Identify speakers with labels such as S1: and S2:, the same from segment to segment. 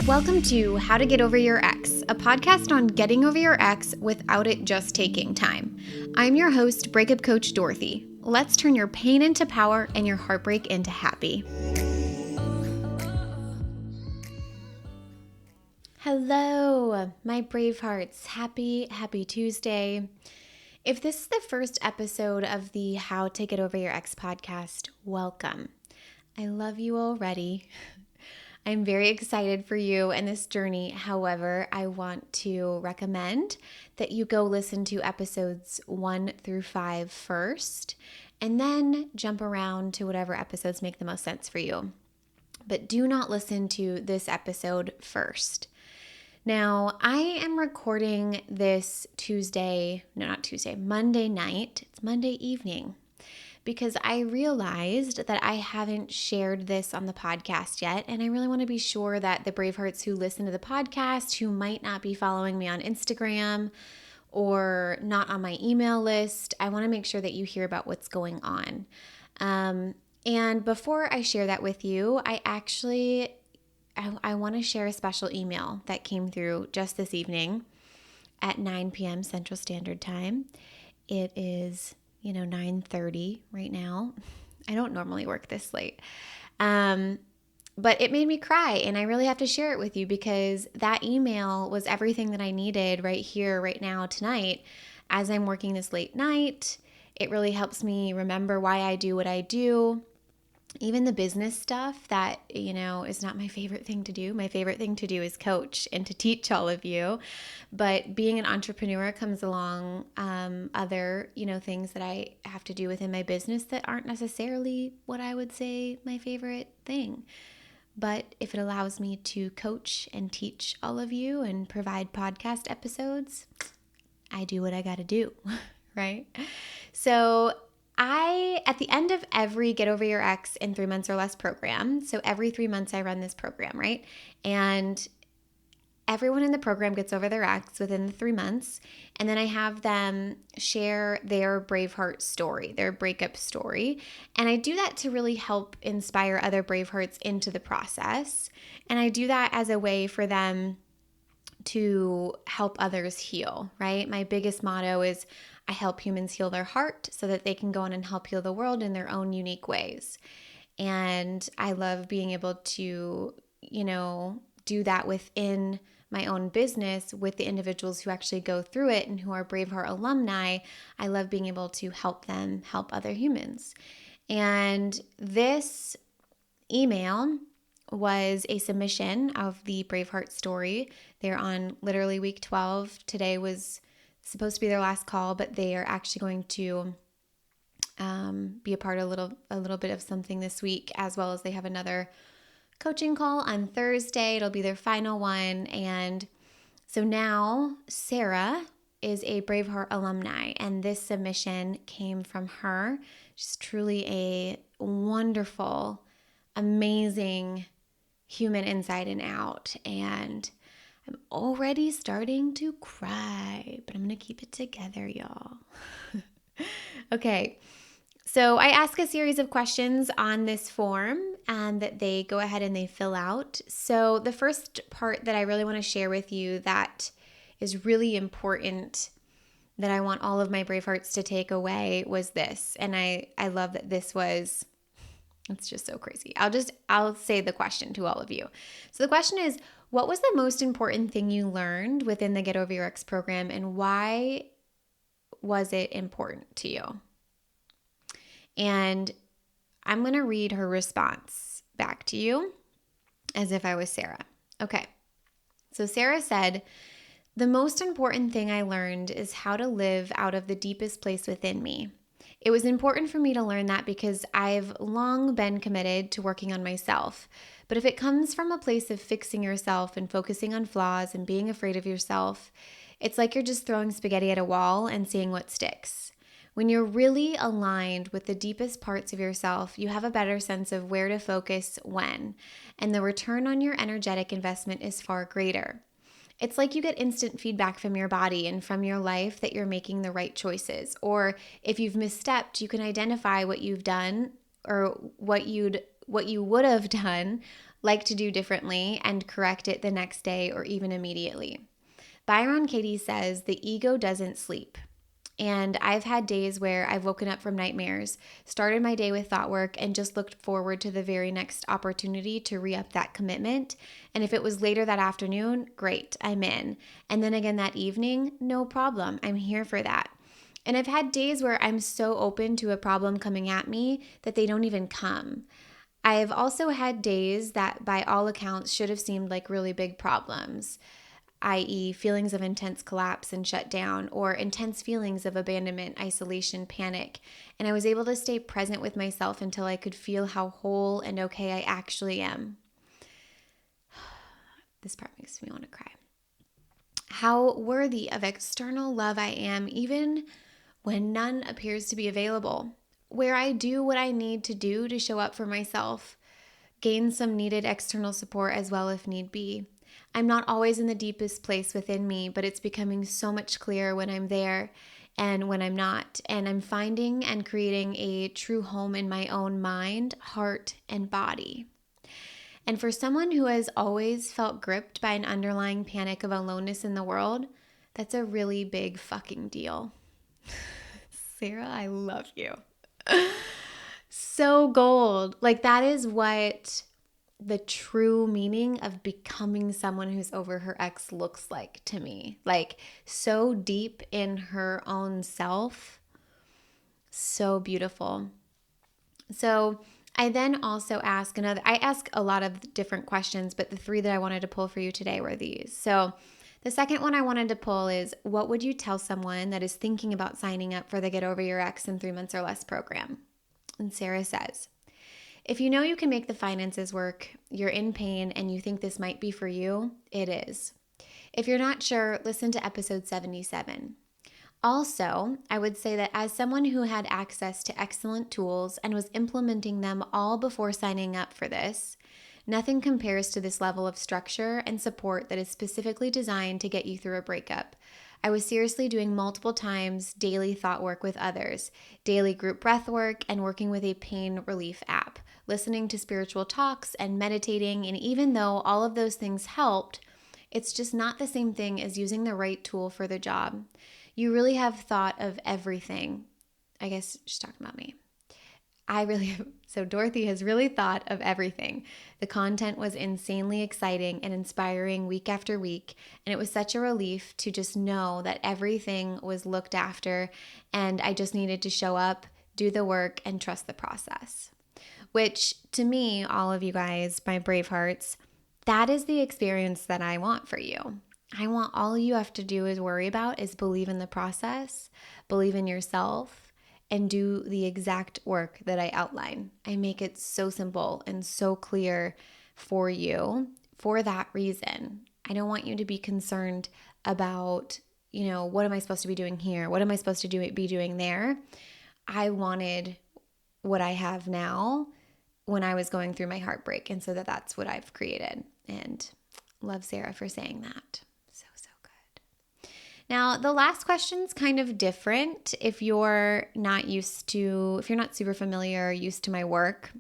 S1: Welcome to How to Get Over Your Ex, a podcast on getting over your ex without it just taking time. I'm your host, Breakup Coach Dorothy. Let's turn your pain into power and your heartbreak into happy. Hello, my brave hearts. Happy Tuesday. If this is the first episode of the How to Get Over Your Ex podcast, welcome. I love you already. I'm very excited for you and this journey. However, I want to recommend that you go listen to episodes 1 through 5 first, and then jump around to whatever episodes make the most sense for you. But do not listen to this episode first. Now, I am recording this Monday night. It's Monday evening. Because I realized that I haven't shared this on the podcast yet, and I really want to be sure that the Bravehearts who listen to the podcast, who might not be following me on Instagram or not on my email list, I want to make sure that you hear about what's going on. And before I share that with you, I want to share a special email that came through just this evening at 9 p.m. Central Standard Time. It is 9:30 right now. I don't normally work this late. But it made me cry, and I really have to share it with you because that email was everything that I needed right here, right now, tonight, as I'm working this late night. It really helps me remember why I do what I do. Even the business stuff that, is not my favorite thing to do. My favorite thing to do is coach and to teach all of you. But being an entrepreneur comes along other, things that I have to do within my business that aren't necessarily what I would say my favorite thing. But if it allows me to coach and teach all of you and provide podcast episodes, I do what I got to do, right? So at the end of every Get Over Your Ex in 3 months or less program, so every 3 months I run this program, right? And everyone in the program gets over their ex within the 3 months, and then I have them share their Braveheart story, their breakup story, and I do that to really help inspire other Bravehearts into the process, and I do that as a way for them to help others heal, right? My biggest motto is I help humans heal their heart so that they can go on and help heal the world in their own unique ways. And I love being able to, do that within my own business with the individuals who actually go through it and who are Braveheart alumni. I love being able to help them help other humans. And this email was a submission of the Braveheart story. They're on literally week 12. Today was supposed to be their last call, but they are actually going to be a part of a little bit of something this week, as well as they have another coaching call on Thursday. It'll be their final one. And so now Sarah is a Braveheart alumni, and this submission came from her. She's truly a wonderful, amazing human inside and out, and I'm already starting to cry, but I'm going to keep it together, y'all. Okay, so I ask a series of questions on this form that they go ahead and they fill out. So the first part that I really want to share with you that is really important that I want all of my Bravehearts to take away was this, and I love that this was... It's just so crazy. I'll say the question to all of you. So the question is, what was the most important thing you learned within the Get Over Your Ex program, and why was it important to you? And I'm going to read her response back to you as if I was Sarah. Okay. So Sarah said, "The most important thing I learned is how to live out of the deepest place within me. It was important for me to learn that because I've long been committed to working on myself. But if it comes from a place of fixing yourself and focusing on flaws and being afraid of yourself, it's like you're just throwing spaghetti at a wall and seeing what sticks. When you're really aligned with the deepest parts of yourself, you have a better sense of where to focus when, and the return on your energetic investment is far greater. It's like you get instant feedback from your body and from your life that you're making the right choices. Or if you've misstepped, you can identify what you've done or what you would have done, like to do differently, and correct it the next day or even immediately. Byron Katie says the ego doesn't sleep. And I've had days where I've woken up from nightmares, started my day with thought work, and just looked forward to the very next opportunity to re-up that commitment. And if it was later that afternoon, great, I'm in. And then again that evening, no problem, I'm here for that. And I've had days where I'm so open to a problem coming at me that they don't even come. I have also had days that, by all accounts, should have seemed like really big problems, i.e., feelings of intense collapse and shutdown, or intense feelings of abandonment, isolation, panic. And I was able to stay present with myself until I could feel how whole and okay I actually am. This part makes me want to cry. How worthy of external love I am, even when none appears to be available. Where I do what I need to do to show up for myself, gain some needed external support as well if need be. I'm not always in the deepest place within me, but it's becoming so much clearer when I'm there and when I'm not. And I'm finding and creating a true home in my own mind, heart, and body. And for someone who has always felt gripped by an underlying panic of aloneness in the world, that's a really big fucking deal. Sarah, I love you. So gold. Like, that is what the true meaning of becoming someone who's over her ex looks like to me. Like, so deep in her own self. So beautiful. So I then also I ask a lot of different questions, but the 3 that I wanted to pull for you today were these. So the second one I wanted to pull is, what would you tell someone that is thinking about signing up for the Get Over Your Ex in 3 Months or Less program? And Sarah says, if you know you can make the finances work, you're in pain, and you think this might be for you, it is. If you're not sure, listen to episode 77. Also, I would say that as someone who had access to excellent tools and was implementing them all before signing up for this, nothing compares to this level of structure and support that is specifically designed to get you through a breakup. I was seriously doing multiple times daily thought work with others, daily group breath work, and working with a pain relief app, listening to spiritual talks and meditating. And even though all of those things helped, it's just not the same thing as using the right tool for the job. You really have thought of everything. I guess she's talking about me. So Dorothy has really thought of everything. The content was insanely exciting and inspiring week after week, and it was such a relief to just know that everything was looked after, and I just needed to show up, do the work, and trust the process. Which, to me, all of you guys, my brave hearts, that is the experience that I want for you. I want all you have to do is worry about is believe in the process, believe in yourself, and do the exact work that I outline. I make it so simple and so clear for you for that reason. I don't want you to be concerned about, what am I supposed to be doing here? What am I supposed to be doing there? I wanted what I have now when I was going through my heartbreak. And so that's what I've created. And love Sarah for saying that. So good. Now, the last question's kind of different if you're not super familiar or used to my work.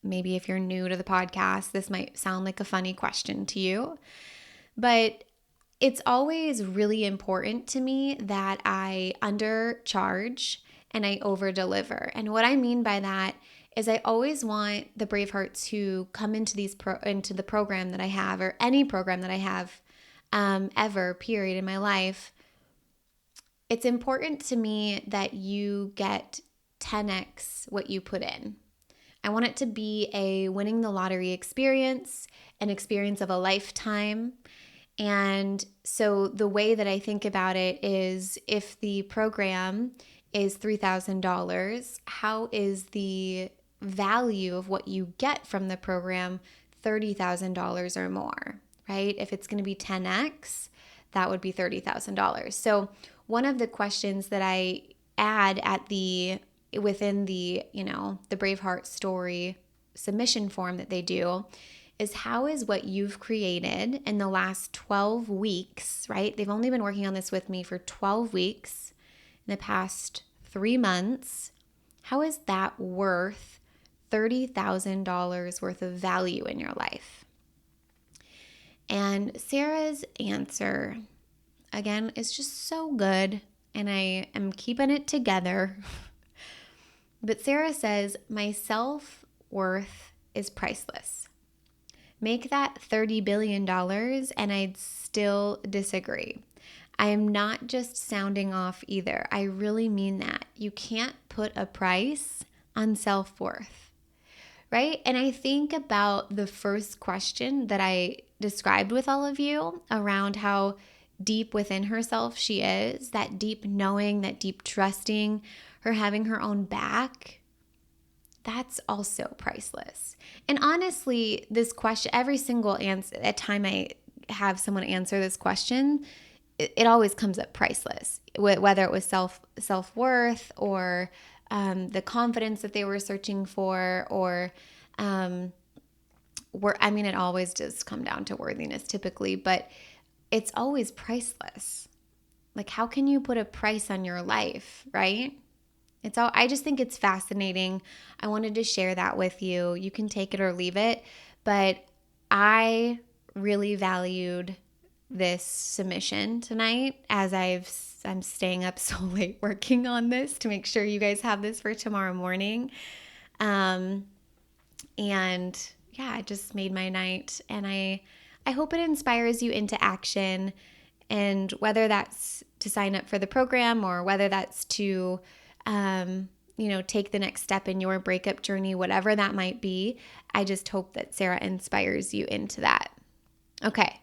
S1: Maybe if you're new to the podcast, this might sound like a funny question to you. But it's always really important to me that I undercharge and I over-deliver. And what I mean by that is I always want the Bravehearts who come into into the program that I have, or any program that I have ever, period, in my life. It's important to me that you get 10x what you put in. I want it to be a winning the lottery experience, an experience of a lifetime. And so the way that I think about it is, if the program is $3,000, how is the value of what you get from the program $30,000 or more, right? If it's going to be 10x, that would be $30,000. So one of the questions that I add within the Braveheart story submission form that they do is how is what you've created in the last 12 weeks, right? They've only been working on this with me for 12 weeks in the past 3 months. How is that worth $30,000 worth of value in your life? And Sarah's answer, again, is just so good, and I am keeping it together. But Sarah says, my self-worth is priceless. Make that $30 billion and I'd still disagree. I am not just sounding off either. I really mean that. You can't put a price on self-worth, right? And I think about the first question that I described with all of you around how deep within herself she is, that deep knowing, that deep trusting, her having her own back. That's also priceless. And honestly, this question, every single time I have someone answer this question, it always comes up priceless. Whether it was self-worth or the confidence that they were searching for, or it always does come down to worthiness typically, but it's always priceless. Like, how can you put a price on your life, right? I just think it's fascinating. I wanted to share that with you. You can take it or leave it, but I really valued this submission tonight as I'm staying up so late working on this to make sure you guys have this for tomorrow morning. And yeah, it just made my night, and I hope it inspires you into action, and whether that's to sign up for the program or whether that's to take the next step in your breakup journey, whatever that might be, I just hope that Sarah inspires you into that. Okay.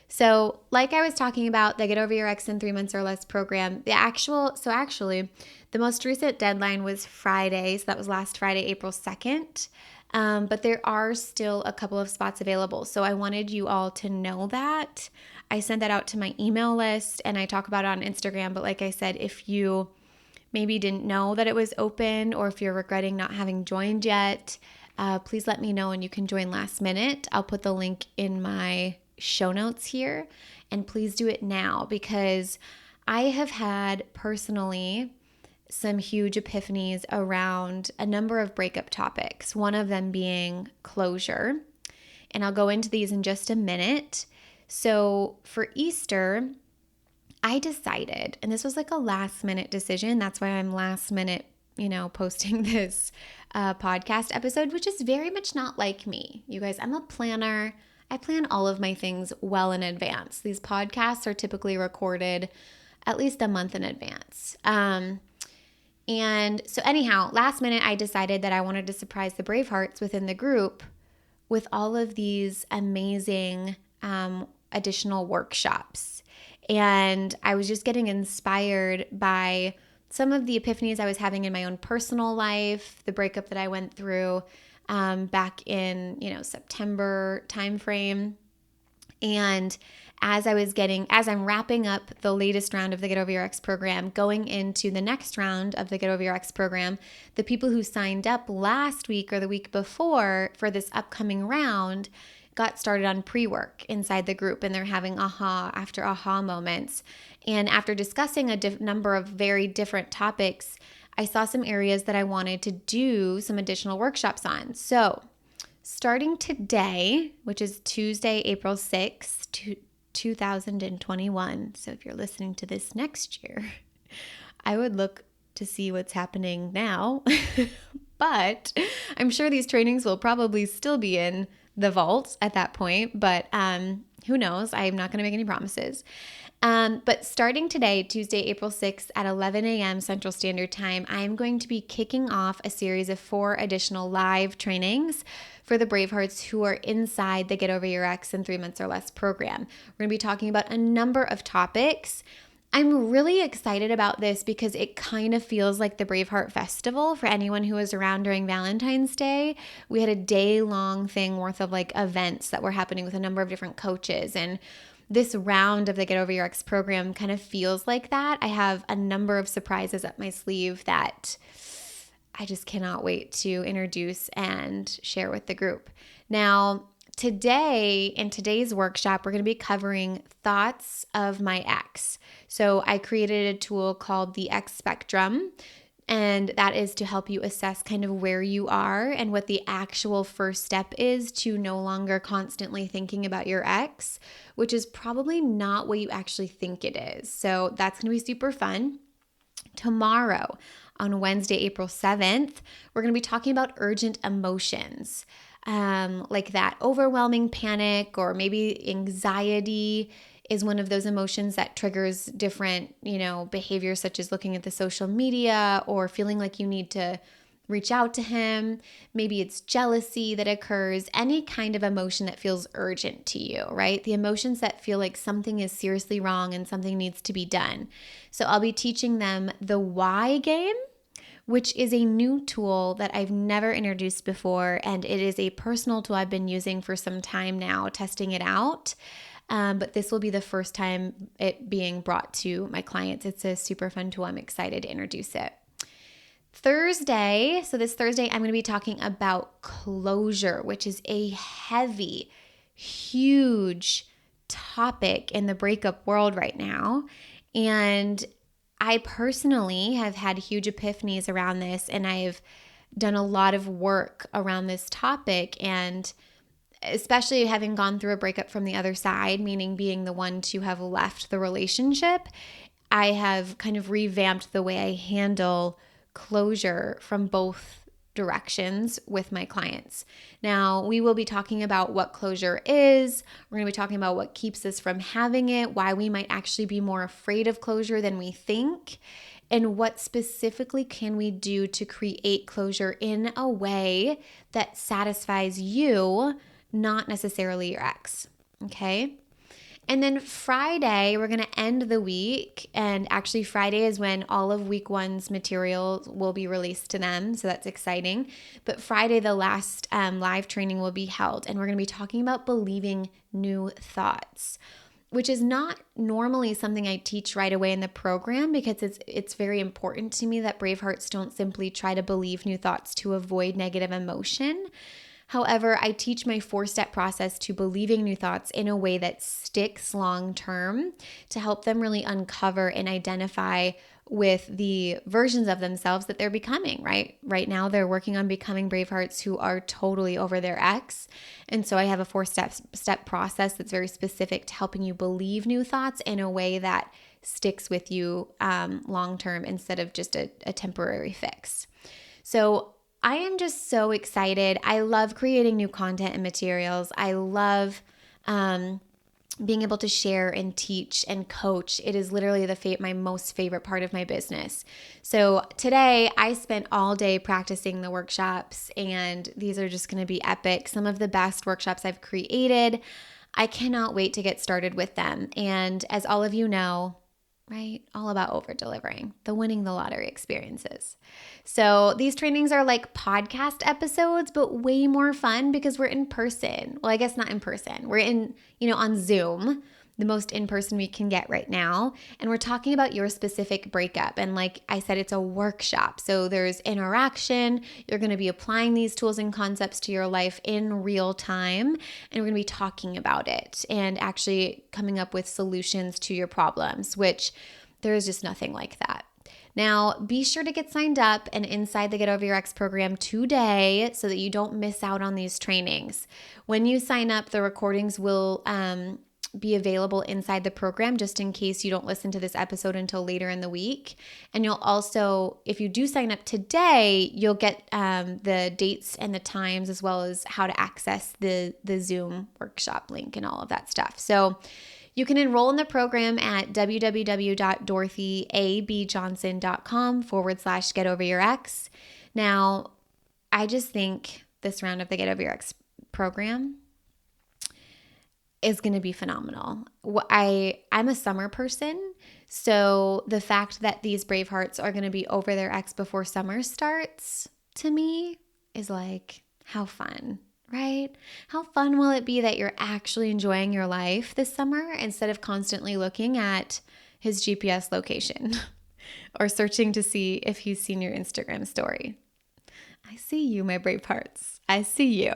S1: So like I was talking about, the Get Over Your Ex in 3 Months or Less program, actually, the most recent deadline was Friday. So that was last Friday, April 2nd. But there are still a couple of spots available. So I wanted you all to know that. I sent that out to my email list and I talk about it on Instagram. But like I said, if you maybe didn't know that it was open, or if you're regretting not having joined yet, please let me know and you can join last minute. I'll put the link in my show notes here, and please do it now, because I have had personally some huge epiphanies around a number of breakup topics, one of them being closure. And I'll go into these in just a minute. So for Easter, I decided, and this was like a last minute decision. That's why I'm last minute, posting this podcast episode, which is very much not like me. You guys, I'm a planner. I plan all of my things well in advance. These podcasts are typically recorded at least a month in advance. And so anyhow, last minute, I decided that I wanted to surprise the Bravehearts within the group with all of these amazing additional workshops. And I was just getting inspired by some of the epiphanies I was having in my own personal life, the breakup that I went through back in, September timeframe. And as I'm wrapping up the latest round of the Get Over Your Ex program, going into the next round of the Get Over Your Ex program, the people who signed up last week or the week before for this upcoming round got started on pre-work inside the group, and they're having aha after aha moments. And after discussing a number of very different topics, I saw some areas that I wanted to do some additional workshops on. So starting today, which is Tuesday, April 6th, 2021. So if you're listening to this next year, I would look to see what's happening now. But I'm sure these trainings will probably still be in the vault at that point. But who knows? I'm not going to make any promises. But starting today, Tuesday, April 6th at 11 a.m. Central Standard Time, I'm going to be kicking off a series of 4 additional live trainings for the Bravehearts who are inside the Get Over Your Ex in 3 Months or Less program. We're going to be talking about a number of topics. I'm really excited about this because it kind of feels like the Braveheart Festival for anyone who was around during Valentine's Day. We had a day-long thing worth of events that were happening with a number of different coaches, and this round of the Get Over Your Ex program kind of feels like that. I have a number of surprises up my sleeve that I just cannot wait to introduce and share with the group. Now, today, in today's workshop, we're going to be covering thoughts of my ex. So I created a tool called the X Spectrum, and that is to help you assess kind of where you are and what the actual first step is to no longer constantly thinking about your ex, which is probably not what you actually think it is. So that's going to be super fun. Tomorrow, on Wednesday, April 7th, we're going to be talking about urgent emotions, like that overwhelming panic, or maybe anxiety is one of those emotions that triggers different, behaviors, such as looking at the social media or feeling like you need to reach out to him. Maybe it's jealousy that occurs, any kind of emotion that feels urgent to you, right? The emotions that feel like something is seriously wrong and something needs to be done. So I'll be teaching them the why game, which is a new tool that I've never introduced before. And it is a personal tool I've been using for some time now, testing it out. But this will be the first time it being brought to my clients. It's a super fun tool. I'm excited to introduce it. Thursday, so this Thursday, I'm going to be talking about closure, which is a heavy, huge topic in the breakup world right now. And I personally have had huge epiphanies around this, and I've done a lot of work around this topic. And especially having gone through a breakup from the other side, meaning being the one to have left the relationship, I have kind of revamped the way I handle closure from both directions with my clients. Now, we will be talking about what closure is. We're going to be talking about what keeps us from having it, why we might actually be more afraid of closure than we think, and what specifically can we do to create closure in a way that satisfies you, not necessarily your ex. Okay? And then Friday, we're going to end the week. And actually, Friday is when all of week one's materials will be released to them. So that's exciting. But Friday, the last live training will be held. And we're going to be talking about believing new thoughts, which is not normally something I teach right away in the program, because it's very important to me that brave hearts don't simply try to believe new thoughts to avoid negative emotion. However, I teach my 4-step process to believing new thoughts in a way that sticks long term, to help them really uncover and identify with the versions of themselves that they're becoming, right? Right now, they're working on becoming brave hearts who are totally over their ex. And so I have a 4-step process that's very specific to helping you believe new thoughts in a way that sticks with you long term, instead of just a temporary fix. So I am just so excited. I love creating new content and materials. I love being able to share and teach and coach. It is literally my most favorite part of my business. So today I spent all day practicing the workshops, and these are just going to be epic. Some of the best workshops I've created. I cannot wait to get started with them. And as all of you know, right? All about over-delivering, the winning the lottery experiences. So these trainings are like podcast episodes, but way more fun because we're in person. Well, I guess not in person. We're on Zoom, the most in-person we can get right now. And we're talking about your specific breakup. And like I said, it's a workshop. So there's interaction. You're going to be applying these tools and concepts to your life in real time. And we're going to be talking about it and actually coming up with solutions to your problems, which there is just nothing like that. Now, be sure to get signed up and inside the Get Over Your Ex program today so that you don't miss out on these trainings. When you sign up, the recordings will be available inside the program, just in case you don't listen to this episode until later in the week. And you'll also, if you do sign up today, you'll get the dates and the times, as well as how to access the Zoom workshop link and all of that stuff. So you can enroll in the program at www.dorothyabjohnson.com/getoveryourex. Now, I just think this round of the Get Over Your Ex program is going to be phenomenal. I'm a summer person, so the fact that these brave hearts are going to be over their ex before summer starts, to me, is like, how fun, right? How fun will it be that you're actually enjoying your life this summer instead of constantly looking at his GPS location or searching to see if he's seen your Instagram story? I see you, my brave hearts. I see you.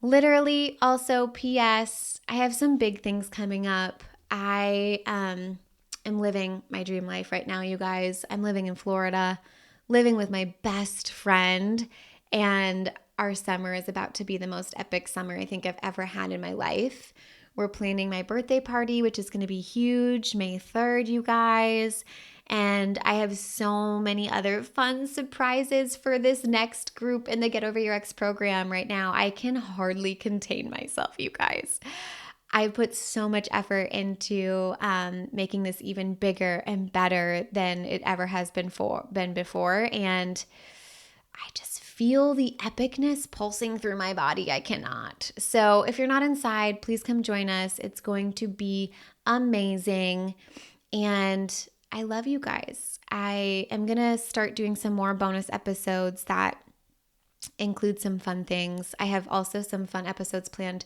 S1: Literally, also, P.S., I have some big things coming up. I am living my dream life right now, you guys. I'm living in Florida, living with my best friend, and our summer is about to be the most epic summer I think I've ever had in my life. We're planning my birthday party, which is going to be huge, May 3rd, you guys. And I have so many other fun surprises for this next group in the Get Over Your Ex program right now. I can hardly contain myself, you guys. I put so much effort into making this even bigger and better than it ever has been before. And I just feel the epicness pulsing through my body. I cannot. So if you're not inside, please come join us. It's going to be amazing. And I love you guys. I am going to start doing some more bonus episodes that include some fun things. I have also some fun episodes planned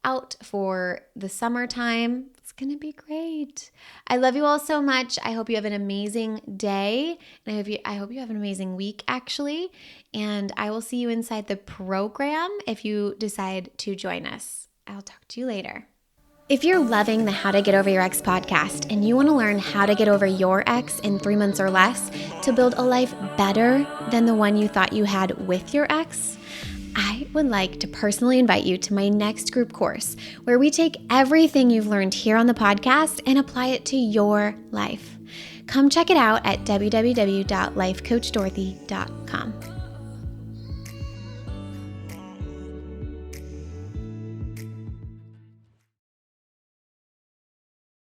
S1: out for the summertime. It's going to be great. I love you all so much. I hope you have an amazing day. And I hope you have an amazing week, actually. And I will see you inside the program if you decide to join us. I'll talk to you later. If you're loving the How to Get Over Your Ex podcast and you want to learn how to get over your ex in 3 months or less to build a life better than the one you thought you had with your ex, I would like to personally invite you to my next group course where we take everything you've learned here on the podcast and apply it to your life. Come check it out at www.lifecoachdorothy.com.